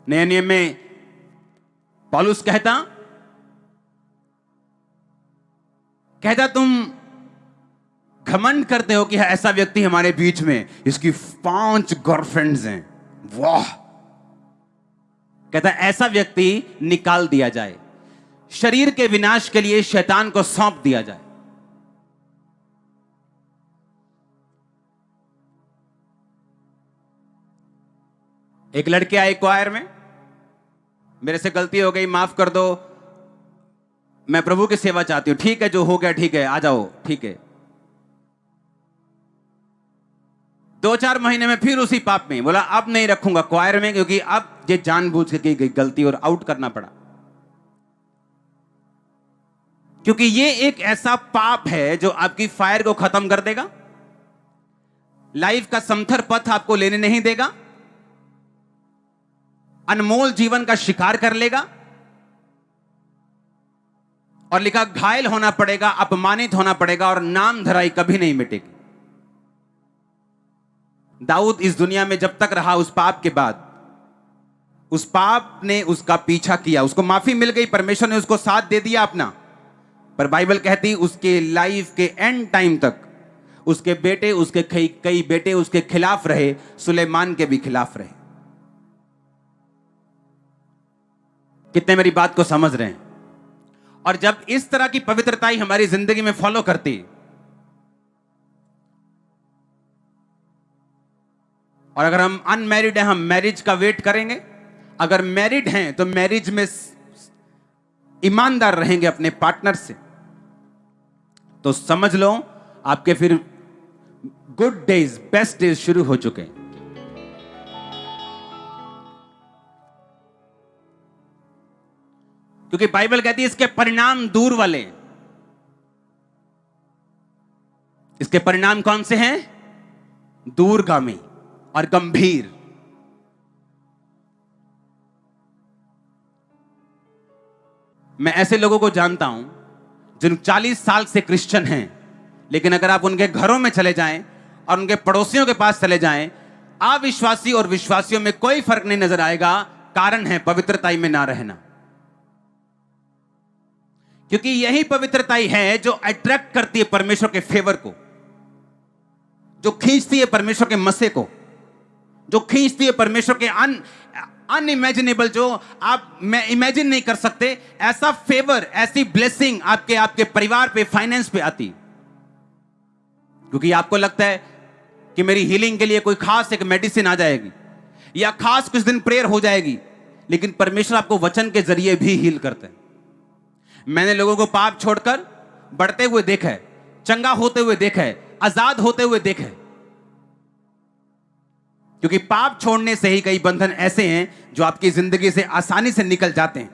नए नियम में पौलुस कहता तुम घमंड करते हो कि ऐसा व्यक्ति हमारे बीच में, इसकी 5 गर्लफ्रेंड्स हैं। वाह! कहता ऐसा व्यक्ति निकाल दिया जाए, शरीर के विनाश के लिए शैतान को सौंप दिया जाए। एक लड़के आए क्वायर में, मेरे से गलती हो गई, माफ कर दो, मैं प्रभु की सेवा चाहती हूं। ठीक है, जो हो गया ठीक है, आ जाओ, ठीक है। 2-4 महीने में फिर उसी पाप में, बोला अब नहीं रखूंगा क्वायर में, क्योंकि अब ये जानबूझ के की गई गलती और आउट करना पड़ा। क्योंकि ये एक ऐसा पाप है जो आपकी फायर को खत्म कर देगा, लाइफ का समथर पथ आपको लेने नहीं देगा, अनमोल जीवन का शिकार कर लेगा, और लिखा घायल होना पड़ेगा, अपमानित होना पड़ेगा, और नाम धराई कभी नहीं मिटेगी। दाऊद इस दुनिया में जब तक रहा, उस पाप के बाद, उस पाप ने उसका पीछा किया, उसको माफी मिल गई, परमेश्वर ने उसको साथ दे दिया अपना, पर बाइबल कहती उसके लाइफ के एंड टाइम तक उसके बेटे, उसके कई बेटे उसके खिलाफ रहे, सुलेमान के भी खिलाफ रहे। कितने मेरी बात को समझ रहे हैं? और जब इस तरह की पवित्रताई हमारी जिंदगी में फॉलो करती, और अगर हम अनमैरिड हैं, हम मैरिज का वेट करेंगे, अगर मैरिड हैं तो मैरिज में ईमानदार रहेंगे अपने पार्टनर से, तो समझ लो आपके फिर गुड डेज, बेस्ट डेज शुरू हो चुके हैं। क्योंकि बाइबल कहती है इसके परिणाम दूर वाले। इसके परिणाम कौन से हैं? दूरगामी और गंभीर। मैं ऐसे लोगों को जानता हूं जिन 40 साल से क्रिश्चियन हैं, लेकिन अगर आप उनके घरों में चले जाएं और उनके पड़ोसियों के पास चले जाएं, अविश्वासी और विश्वासियों में कोई फर्क नहीं नजर आएगा। कारण है पवित्रताई में ना रहना। क्योंकि यही पवित्रताई है जो अट्रैक्ट करती है परमेश्वर के फेवर को, जो खींचती है परमेश्वर के मसे को, जो खींचती है परमेश्वर के अनइमेजिनेबल, जो आप मैं इमेजिन नहीं कर सकते, ऐसा फेवर, ऐसी ब्लेसिंग आपके परिवार पे, फाइनेंस पे आती। क्योंकि आपको लगता है कि मेरी हीलिंग के लिए कोई खास एक मेडिसिन आ जाएगी या खास कुछ दिन प्रेयर हो जाएगी, लेकिन परमेश्वर आपको वचन के जरिए भी हील करते हैं। मैंने लोगों को पाप छोड़कर बढ़ते हुए देखा है, चंगा होते हुए देखा है, आजाद होते हुए देखा है। क्योंकि पाप छोड़ने से ही कई बंधन ऐसे हैं जो आपकी जिंदगी से आसानी से निकल जाते हैं।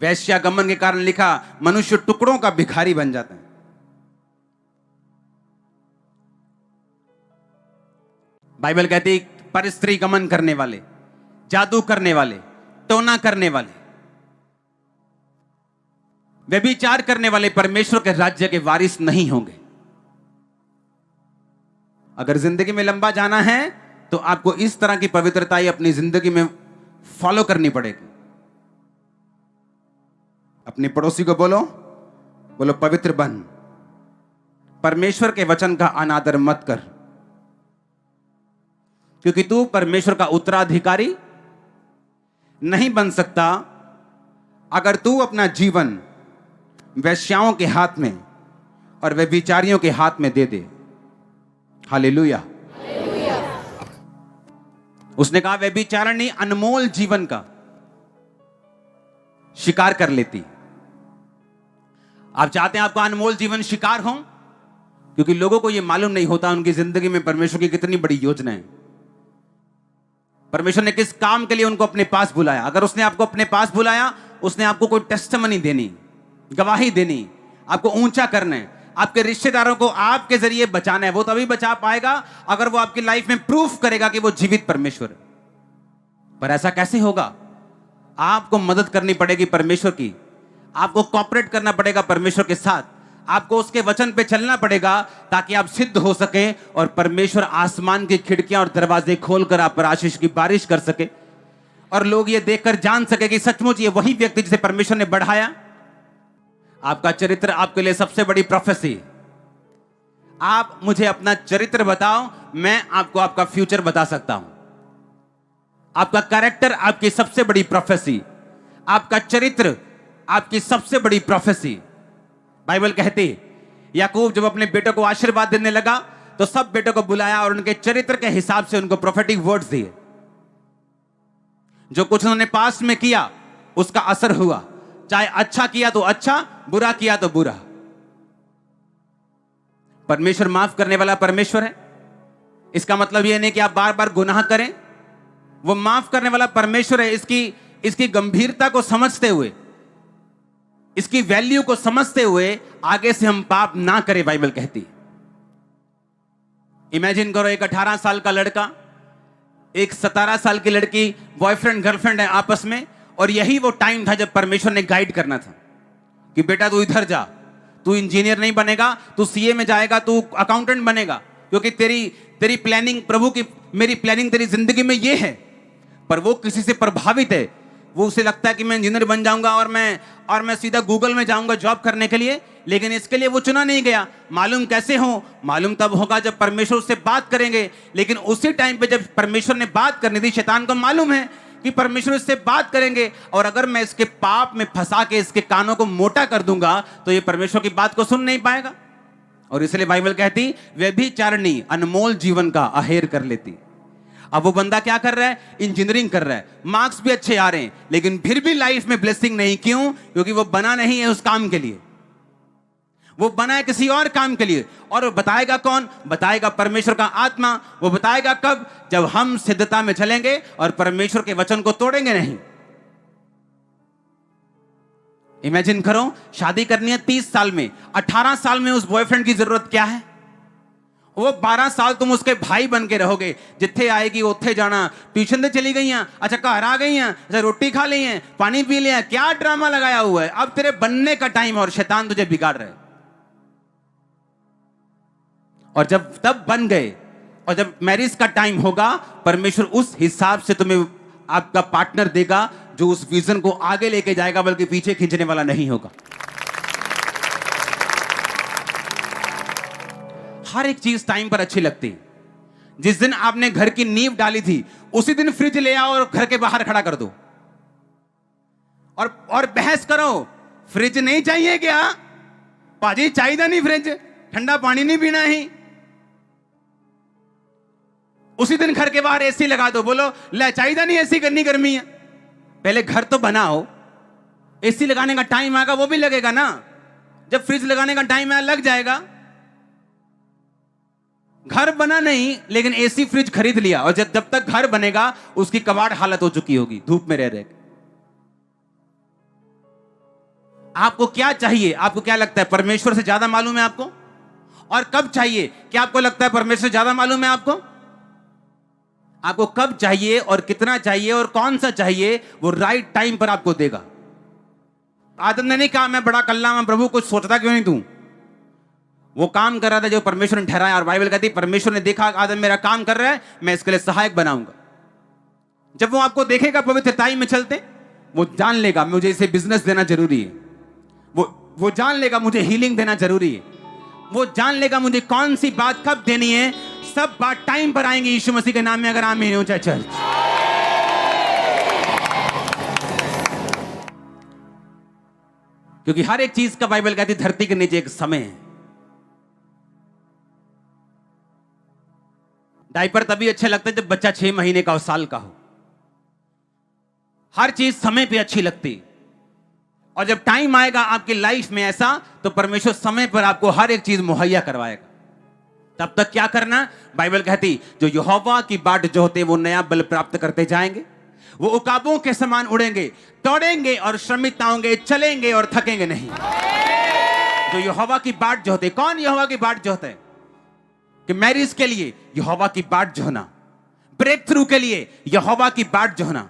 वैश्यागमन के कारण लिखा मनुष्य टुकड़ों का भिखारी बन जाता है। बाइबल कहती पर स्त्री गमन करने वाले, जादू करने वाले, टोना करने वाले, व्यभिचार करने वाले परमेश्वर के राज्य के वारिस नहीं होंगे। अगर जिंदगी में लंबा जाना है तो आपको इस तरह की पवित्रताई अपनी जिंदगी में फॉलो करनी पड़ेगी। अपने पड़ोसी को बोलो पवित्र बन, परमेश्वर के वचन का अनादर मत कर, क्योंकि तू परमेश्वर का उत्तराधिकारी नहीं बन सकता अगर तू अपना जीवन वेश्याओं के हाथ में और व्यभिचारियों के हाथ में दे दे। हालेलुया। उसने कहा व्यभिचारिणी अनमोल जीवन का शिकार कर लेती। आप चाहते हैं आपका अनमोल जीवन शिकार हो? क्योंकि लोगों को यह मालूम नहीं होता उनकी जिंदगी में परमेश्वर की कितनी बड़ी योजना है, परमेश्वर ने किस काम के लिए उनको अपने पास बुलाया। अगर उसने आपको अपने पास बुलाया, उसने आपको कोई टेस्टिमनी देनी, गवाही देनी, आपको ऊंचा करना है, आपके रिश्तेदारों को आपके जरिए बचाना है। वो तभी बचा पाएगा अगर वो आपकी लाइफ में प्रूफ करेगा कि वो जीवित परमेश्वर है। पर ऐसा कैसे होगा? आपको मदद करनी पड़ेगी परमेश्वर की, आपको कॉपरेट करना पड़ेगा परमेश्वर के साथ, आपको उसके वचन पे चलना पड़ेगा ताकि आप सिद्ध हो सके और परमेश्वर आसमान की खिड़कियां और दरवाजे खोलकर आप पर आशीष की बारिश कर सके और लोग ये देखकर जान सके कि सचमुच ये वही व्यक्ति जिसे परमेश्वर ने बढ़ाया। आपका चरित्र आपके लिए सबसे बड़ी प्रोफेसी। आप मुझे अपना चरित्र बताओ, मैं आपको आपका फ्यूचर बता सकता हूं। आपका कैरेक्टर आपकी सबसे बड़ी प्रोफेसी, आपका चरित्र आपकी सबसे बड़ी प्रोफेसी। बाइबल कहती याकूब जब अपने बेटों को आशीर्वाद देने लगा तो सब बेटों को बुलाया और उनके चरित्र के हिसाब से उनको प्रोफेटिक वर्ड्स दिए। जो कुछ उन्होंने पास्ट में किया उसका असर हुआ, चाहे अच्छा किया तो अच्छा, बुरा किया तो बुरा। परमेश्वर माफ करने वाला परमेश्वर है। इसका मतलब यह नहीं कि आप बार बार गुनाह करें। वो माफ करने वाला परमेश्वर है। इसकी गंभीरता को समझते हुए, इसकी वैल्यू को समझते हुए आगे से हम पाप ना करें। बाइबल कहती, इमेजिन करो एक 18 साल का लड़का, एक 17 साल की लड़की, बॉयफ्रेंड गर्लफ्रेंड है आपस में, और यही वो टाइम था जब परमेश्वर ने गाइड करना था कि बेटा तू इधर जा, तू इंजीनियर नहीं बनेगा, तू सीए में जाएगा, तू अकाउंटेंट बनेगा, क्योंकि तेरी प्लानिंग, प्रभु की मेरी प्लानिंग तेरी जिंदगी में ये है। पर वो किसी से प्रभावित है, वो उसे लगता है कि मैं इंजीनियर बन जाऊंगा और मैं सीधा गूगल में जाऊंगा जॉब करने के लिए, लेकिन इसके लिए वो चुना नहीं गया। मालूम कैसे हो? मालूम तब होगा जब परमेश्वर उससे बात करेंगे। लेकिन उसी टाइम पे जब परमेश्वर ने बात करनी थी, शैतान को मालूम है कि परमेश्वर इससे बात करेंगे और अगर मैं इसके पाप में फंसा के इसके कानों को मोटा कर दूंगा तो ये परमेश्वर की बात को सुन नहीं पाएगा। और इसलिए बाइबल कहती व्यभिचारिणी अनमोल जीवन का अहेर कर लेती। अब वो बंदा क्या कर रहा है? इंजीनियरिंग कर रहा है, मार्क्स भी अच्छे आ रहे हैं, लेकिन फिर भी लाइफ में ब्लेसिंग नहीं। क्यों? क्योंकि वो बना नहीं है उस काम के लिए, वो बना है किसी और काम के लिए। और बताएगा कौन? बताएगा परमेश्वर का आत्मा। वो बताएगा कब? जब हम सिद्धता में चलेंगे और परमेश्वर के वचन को तोड़ेंगे नहीं। इमेजिन करो, शादी करनी है 30 साल में, 18 साल में उस बॉयफ्रेंड की जरूरत क्या है? वो 12 साल तुम उसके भाई बन के रहोगे। जिथे आएगी उथे जाना, ट्यूशन से चली गई हैं, अच्छा घर आ गई हैं, अच्छा रोटी खा ली है, पानी पी लिया, क्या ड्रामा लगाया हुआ है। अब तेरे बनने का टाइम और शैतान तुझे बिगाड़ रहे। और जब तब बन गए और जब मैरिज का टाइम होगा, परमेश्वर उस हिसाब से तुम्हें आपका पार्टनर देगा जो उस विजन को आगे लेके जाएगा, बल्कि पीछे खींचने वाला नहीं होगा। हर एक चीज टाइम पर अच्छी लगती। जिस दिन आपने घर की नींव डाली थी उसी दिन फ्रिज ले आओ और घर के बाहर खड़ा कर दो और बहस करो, फ्रिज नहीं चाहिए क्या? पाजी चाहिए नहीं फ्रिज, ठंडा पानी नहीं पीना ही। उसी दिन घर के बाहर एसी लगा दो, बोलो ले चाहिए नहीं एसी, करनी गर्मी है। पहले घर तो बनाओ, एसी लगाने का टाइम आएगा वो भी लगेगा ना। जब फ्रिज लगाने का टाइम आया लग जाएगा। घर बना नहीं लेकिन एसी फ्रिज खरीद लिया, और जब तक घर बनेगा उसकी कबाड़ हालत हो चुकी होगी धूप में रह रहे। आपको क्या चाहिए? आपको क्या लगता है परमेश्वर से ज्यादा मालूम है आपको? और कब चाहिए? क्या आपको लगता है परमेश्वर से ज्यादा मालूम है आपको? आपको कब चाहिए और कितना चाहिए और कौन सा चाहिए, वो राइट टाइम पर आपको देगा। आदम ने नहीं कहा मैं बड़ा कल्ला, मैं प्रभु कुछ सोचता क्यों नहीं तू? वो काम कर रहा था जो परमेश्वर ने ठहराया। और बाइबल कहती है परमेश्वर ने देखा आदम मेरा काम कर रहा है, मैं इसके लिए सहायक बनाऊंगा। जब वो आपको देखेगा पवित्रताई में चलते, वो जान लेगा मुझे इसे बिजनेस देना जरूरी है। वो जान लेगा मुझे हीलिंग देना जरूरी है। वो जान लेगा मुझे कौन सी बात कब देनी है। सब बात टाइम पर आएंगी यीशु मसीह के नाम में। अगर आमीन हो चाहे चर्च। क्योंकि हर एक चीज का बाइबल कहती धरती के नीचे एक समय है। डायपर तभी अच्छे लगते हैं जब बच्चा 6 महीने का और साल का हो। हर चीज समय पे अच्छी लगती। और जब टाइम आएगा आपकी लाइफ में ऐसा, तो परमेश्वर समय पर आपको हर एक चीज मुहैया करवाएगा। तब तक क्या करना? बाइबल कहती जो यहोवा की बाट जोहते वो नया बल प्राप्त करते जाएंगे। वो उकाबों के समान उड़ेंगे, दौड़ेंगे और श्रमित ना होंगे, चलेंगे और थकेंगे नहीं। जो यहोवा की बाट जोहते। कौन यहोवा की बाट जोहते हैं? कि मैरिज के लिए यहोवा की बाट जोहना, ब्रेक थ्रू के लिए यहोवा की बाट जोहना।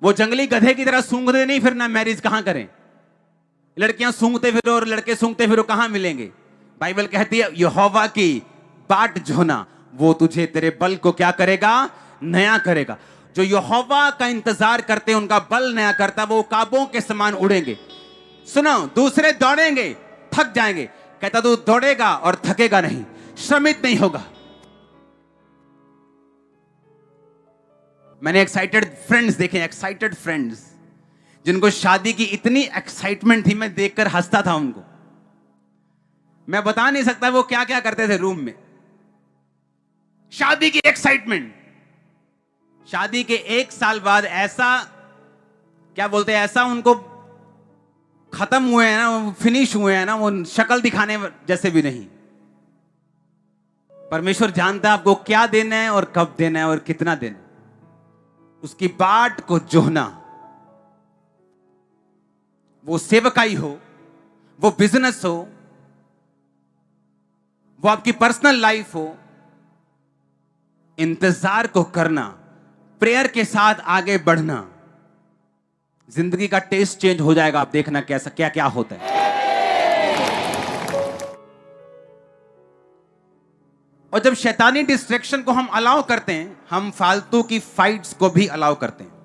वो जंगली गधे की तरह सूंघते नहीं फिरना मैरिज कहां करें, लड़कियां सूंघते फिरो और लड़के सूंघते फिरो, कहां मिलेंगे? बाइबल कहती है यहोवा की बाट जोना, वो तुझे तेरे बल को क्या करेगा? नया करेगा। जो यहोवा का इंतजार करते हैं उनका बल नया करता, वो काबों के समान उड़ेंगे। सुनो, दूसरे दौड़ेंगे, थक जाएंगे, कहता तू दौड़ेगा और थकेगा नहीं, श्रमित नहीं होगा। मैंने एक्साइटेड फ्रेंड्स देखे, एक्साइटेड फ्रेंड्स जिनको शादी की इतनी एक्साइटमेंट थी, मैं देखकर हंसता था उनको। मैं बता नहीं सकता वो क्या क्या करते थे रूम में। शादी की एक्साइटमेंट। शादी के 1 साल बाद ऐसा, क्या बोलते हैं, ऐसा उनको खत्म हुए हैं ना, फिनिश हुए हैं ना, वो शक्ल दिखाने जैसे भी नहीं। परमेश्वर जानता है आपको क्या देना है और कब देना है और कितना देना है। उसकी बाट को जोहना, वो सेवकाई हो, वो बिजनेस हो, वो आपकी पर्सनल लाइफ हो, इंतजार को करना, प्रेयर के साथ आगे बढ़ना, जिंदगी का टेस्ट चेंज हो जाएगा। आप देखना कैसा क्या क्या होता है। और जब शैतानी डिस्ट्रैक्शन को हम अलाउ करते हैं, हम फालतू की फाइट्स को भी अलाउ करते हैं।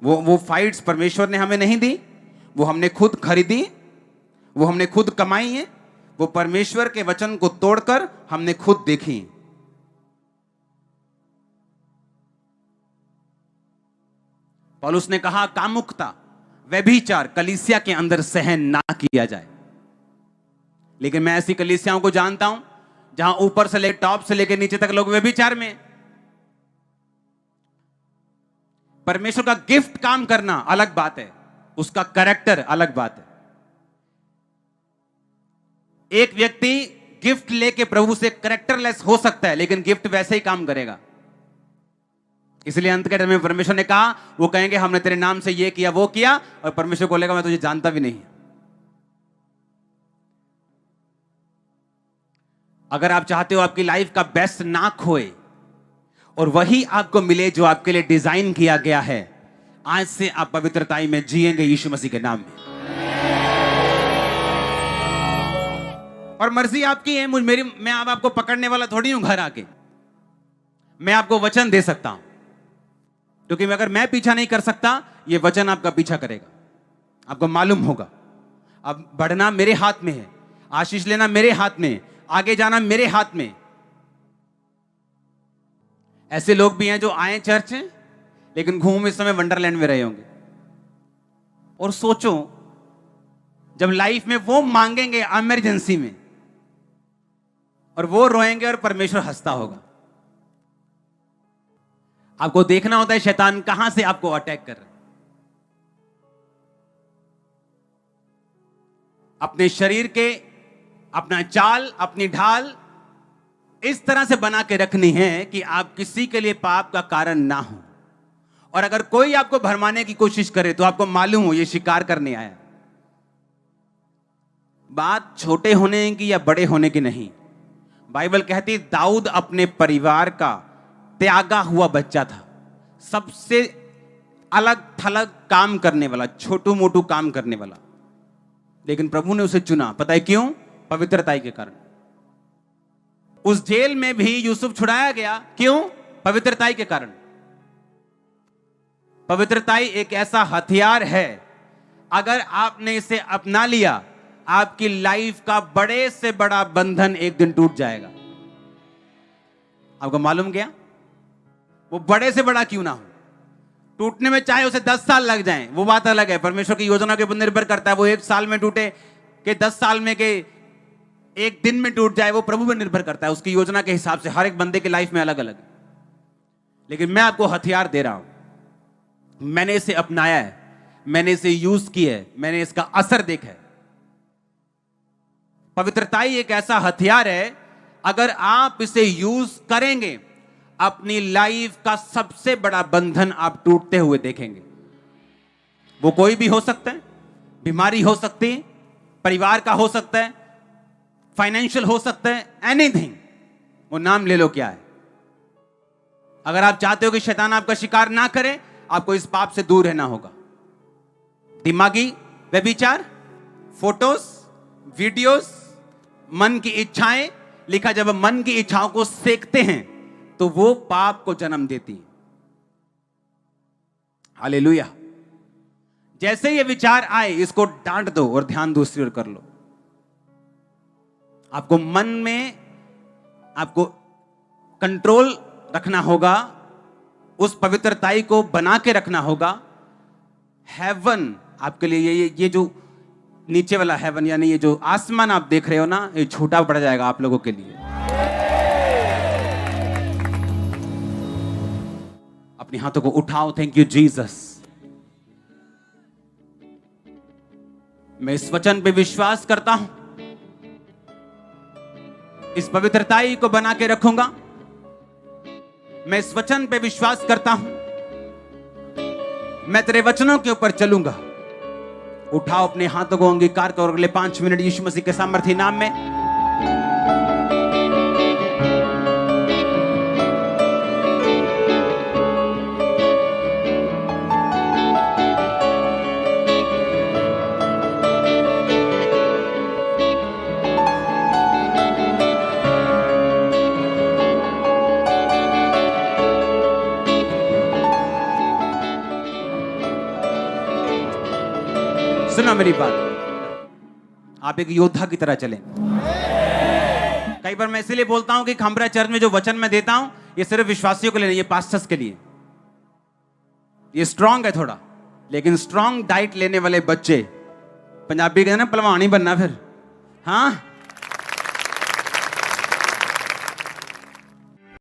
वो फाइट्स परमेश्वर ने हमें नहीं दी, वो हमने खुद खरीदी, वो हमने खुद कमाई है, वो परमेश्वर के वचन को तोड़कर हमने खुद देखी। पौलुस ने कहा कामुकता, व्यभिचार कलीसिया के अंदर सहन ना किया जाए। लेकिन मैं ऐसी कलीसियाओं को जानता हूं जहां ऊपर से ले टॉप से लेकर नीचे तक लोग व्यभिचार में। परमेश्वर का गिफ्ट काम करना अलग बात है, उसका कैरेक्टर अलग बात है। एक व्यक्ति गिफ्ट लेके प्रभु से कैरेक्टरलेस हो सकता है, लेकिन गिफ्ट वैसे ही काम करेगा। इसलिए अंत के टाइम में परमेश्वर ने कहा, वो कहेंगे हमने तेरे नाम से ये किया वो किया, और परमेश्वर बोलेगा मैं तुझे जानता भी नहीं। अगर आप चाहते हो आपकी लाइफ का बेस्ट ना खोए और वही आपको मिले जो आपके लिए डिजाइन किया गया है, आज से आप पवित्रताई में जिएंगे यीशु मसीह के नाम में। और मर्जी आपकी है, मैं अब आपको पकड़ने वाला थोड़ी हूं घर आके। मैं आपको वचन दे सकता हूं, क्योंकि अगर मैं पीछा नहीं कर सकता, ये वचन आपका पीछा करेगा। आपको मालूम होगा अब बढ़ना मेरे हाथ में है, आशीष लेना मेरे हाथ में, आगे जाना मेरे हाथ में। ऐसे लोग भी हैं जो आए चर्च हैं लेकिन घूम इस समय वंडरलैंड में रहे होंगे। और सोचो जब लाइफ में वो मांगेंगे इमरजेंसी में, और वो रोएंगे और परमेश्वर हंसता होगा। आपको देखना होता है शैतान कहां से आपको अटैक कर रहा है। अपने शरीर के, अपना चाल, अपनी ढाल इस तरह से बना के रखनी है कि आप किसी के लिए पाप का कारण ना हो। और अगर कोई आपको भरमाने की कोशिश करे तो आपको मालूम हो ये शिकार करने आया। बात छोटे होने की या बड़े होने की नहीं। बाइबल कहती दाऊद अपने परिवार का त्यागा हुआ बच्चा था, सबसे अलग थलग काम करने वाला, छोटू मोटू काम करने वाला, लेकिन प्रभु ने उसे चुना। पता है क्यों? पवित्रताई के कारण। उस जेल में भी यूसुफ छुड़ाया गया, क्यों? पवित्रताई के कारण। पवित्रताई एक ऐसा हथियार है, अगर आपने इसे अपना लिया, आपकी लाइफ का बड़े से बड़ा बंधन एक दिन टूट जाएगा। आपको मालूम क्या? वो बड़े से बड़ा क्यों ना हो, टूटने में चाहे उसे 10 साल लग जाएं, वो बात अलग है। परमेश्वर की योजना के ऊपर निर्भर करता है। वो 1 साल में टूटे कि 10 साल में के 1 दिन में टूट जाए, वो प्रभु पर निर्भर करता है। उसकी योजना के हिसाब से हर एक बंदे की लाइफ में अलग अलग है। लेकिन मैं आपको हथियार दे रहा हूं, मैंने इसे अपनाया है, मैंने इसे यूज किया है, मैंने इसका असर देखा है। पवित्रताई एक ऐसा हथियार है, अगर आप इसे यूज करेंगे, अपनी लाइफ का सबसे बड़ा बंधन आप टूटते हुए देखेंगे। वो कोई भी हो सकता है, बीमारी हो सकती है, परिवार का हो सकता है, फाइनेंशियल हो सकता है, एनीथिंग। वो नाम ले लो क्या है। अगर आप चाहते हो कि शैतान आपका शिकार ना करे, आपको इस पाप से दूर रहना होगा। दिमागी, व्यभिचार, फोटोज, वीडियोस, मन की इच्छाएं। लिखा जब मन की इच्छाओं को सेकते हैं तो वो पाप को जन्म देती है। हालेलुया। जैसे ये विचार आए इसको डांट दो और ध्यान दूसरी ओर कर लो। आपको मन में आपको कंट्रोल रखना होगा, उस पवित्रताई को बना के रखना होगा। हेवन आपके लिए ये जो नीचे वाला हेवन यानी ये जो आसमान आप देख रहे हो ना, ये छोटा पड़ जाएगा आप लोगों के लिए। अपने हाथों को उठाओ। Thank you Jesus. मैं इस वचन पे विश्वास करता हूं, इस पवित्रताई को बना के रखूंगा। मैं इस वचन पे विश्वास करता हूं, मैं तेरे वचनों के ऊपर चलूंगा। उठाओ अपने हाथों को, अंगीकार करो। अगले 5 मिनट यीशु मसीह के सामर्थी नाम में सुनो मेरी बात। आप एक योद्धा की तरह चलें। कई बार मैं इसीलिए बोलता हूं कि खंबरा चर्च में जो वचन मैं देता हूं ये सिर्फ विश्वासियों के लिए नहीं, ये पास्टर्स के लिए। ये स्ट्रांग है थोड़ा, लेकिन स्ट्रांग डाइट लेने वाले बच्चे, पंजाबी कहते हैं ना पहलवान ही बनना फिर, हाँ